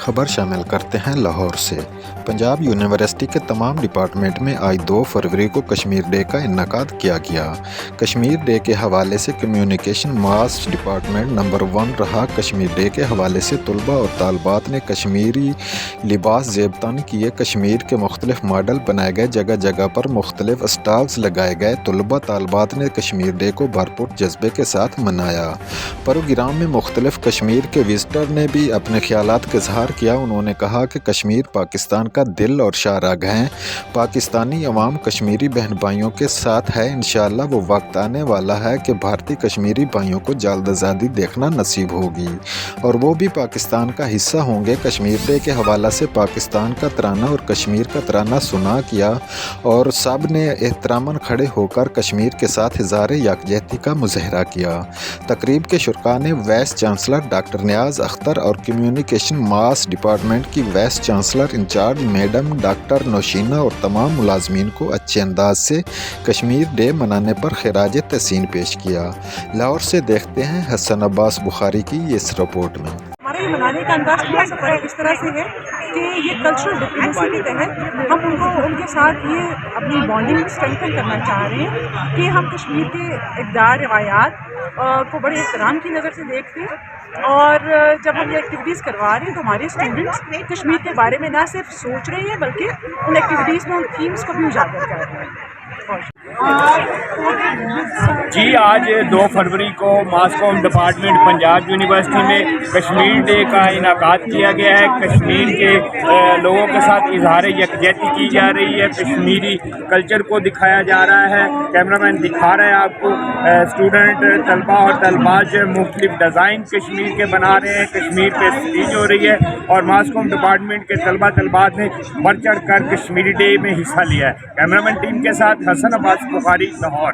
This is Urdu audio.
خبر شامل کرتے ہیں لاہور سے۔ پنجاب یونیورسٹی کے تمام ڈپارٹمنٹ میں آج 2 فروری کو کشمیر ڈے کا انعقاد کیا گیا۔ کشمیر ڈے کے حوالے سے کمیونیکیشن ماس ڈپارٹمنٹ نمبر 1 رہا۔ کشمیر ڈے کے حوالے سے طلباء اور طالبات نے کشمیری لباس زیب تن کیے، کشمیر کے مختلف ماڈل بنائے گئے، جگہ جگہ پر مختلف اسٹالز لگائے گئے۔ طلباء طالبات نے کشمیر ڈے کو بھرپور جذبے کے ساتھ منایا۔ پروگرام میں مختلف کشمیر کے وزٹر نے بھی اپنے خیالات کا اظہار کیا۔ انہوں نے کہا کہ کشمیر پاکستان کا دل اور شاہراہ ہے۔ پاکستانی عوام کشمیری بہن بھائیوں کے ساتھ ہے۔ انشاءاللہ وہ وقت آنے والا ہے کہ بھارتی کشمیری بھائیوں کو جلد آزادی دیکھنا نصیب ہوگی اور وہ بھی پاکستان کا حصہ ہوں گے۔ کشمیر ڈے کے حوالے سے پاکستان کا ترانہ اور کشمیر کا ترانہ سنا کیا اور سب نے احتراماً کھڑے ہو کر کشمیر کے ساتھ اظہار یکجہتی کا مظاہرہ کیا۔ تقریب کے شرکاء نے vice chancellor doctor Niaz Akhtar اور کمیونیکیشن ماس ڈپارٹمنٹ کی vice chancellor incharge madam doctor Nosheena اور تمام ملازمین کو اچھے انداز سے کشمیر ڈے منانے پر خراج تحسین پیش کیا۔ لاہور سے دیکھتے ہیں حسن عباس بخاری کی اس رپورٹ میں۔ ہمارا یہ منانے کا انداز تھوڑا سا فرق اس طرح سے ہے کہ یہ کلچرل ڈپلومیسی کے تحت ہم ان کے ساتھ یہ اپنی بانڈنگ اسٹرینتھن کرنا چاہ رہے ہیں کہ ہم کشمیر کے اقدار روایات کو بڑے احترام کی نظر سے دیکھتے ہیں اور جب ہم یہ ایکٹیویٹیز کروا رہے ہیں تو ہمارے اسٹوڈنٹس کشمیر کے بارے میں نہ صرف سوچ رہے ہیں بلکہ ان ایکٹیویٹیز میں ان تھیمس کو بھی اجاگر کر رہے ہیں۔ جی آج 2 فروری کو ماس کام ڈپارٹمنٹ پنجاب یونیورسٹی میں کشمیر ڈے کا انعقاد کیا گیا ہے۔ کشمیر کے لوگوں کے ساتھ اظہار یکجہتی کی جا رہی ہے، کشمیری کلچر کو دکھایا جا رہا ہے۔ کیمرہ مین دکھا رہے ہیں آپ کو، اسٹوڈنٹ طلباء اور طالبات جو مختلف ڈیزائن کشمیر کے بنا رہے ہیں، کشمیر پہ اسپیچ ہو رہی ہے اور ماس کام ڈپارٹمنٹ کے طلبات نے بڑھ چڑھ کر کشمیری ڈے میں حصہ لیا ہے۔ کیمرہ مین ٹیم کے ساتھ حسن عباس بخاری، لاہور۔